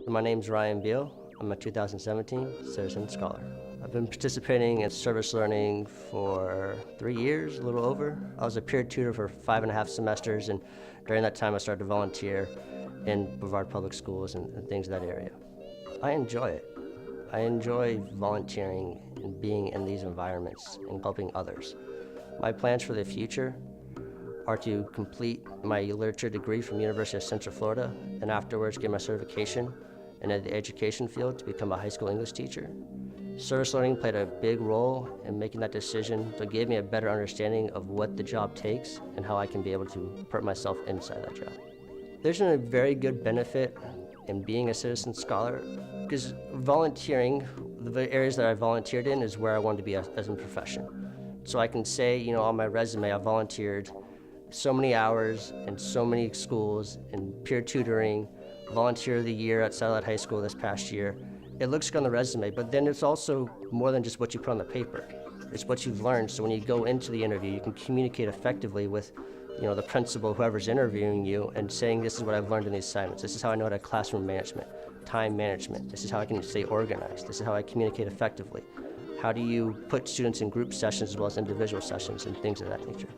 My name's Ryan Beal. I'm a 2017 Citizen Scholar. I've been participating in service learning for 3 years, a little over. I was a peer tutor for 5.5 semesters, and during that time I started to volunteer in Brevard Public Schools and things in that area. I enjoy it. I enjoy volunteering and being in these environments and helping others. My plans for the future are to complete my literature degree from the University of Central Florida and afterwards get my certification in the education field to become a high school English teacher. Service learning played a big role in making that decision to give me a better understanding of what the job takes and how I can be able to put myself inside that job. There's a very good benefit in being a citizen scholar because volunteering, the areas that I volunteered in is where I wanted to be as a profession. So I can say, on my resume, I volunteered so many hours in so many schools in peer tutoring, volunteer of the year at Satellite High School this past year. It looks good on the resume, but then it's also more than just what you put on the paper. It's what you've learned, so when you go into the interview, you can communicate effectively with the principal, whoever's interviewing you, and saying, this is what I've learned in these assignments. This is how I know how to classroom management, time management. This is how I can stay organized. This is how I communicate effectively. How do you put students in group sessions as well as individual sessions and things of that nature.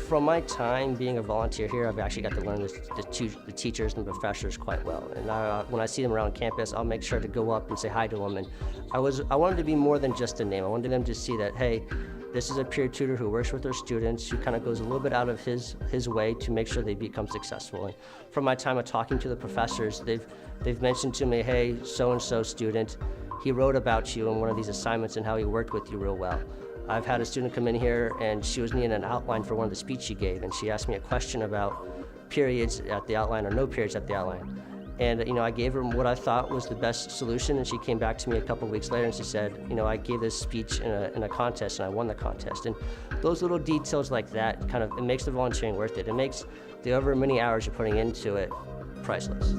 From my time being a volunteer here, I've actually got to learn the teachers and professors quite well. And when I see them around campus, I'll make sure to go up and say hi to them. And I wanted to be more than just a name. I wanted them to see that, hey, this is a peer tutor who works with their students, who kind of goes a little bit out of his way to make sure they become successful. And from my time of talking to the professors, they've mentioned to me, hey, so-and-so student, he wrote about you in one of these assignments and how he worked with you real well. I've had a student come in here and she was needing an outline for one of the speech she gave, and she asked me a question about periods at the outline or no periods at the outline. And I gave her what I thought was the best solution, and she came back to me a couple weeks later and she said, I gave this speech in a contest and I won the contest. And those little details like that it makes the volunteering worth it. It makes the over many hours you're putting into it priceless.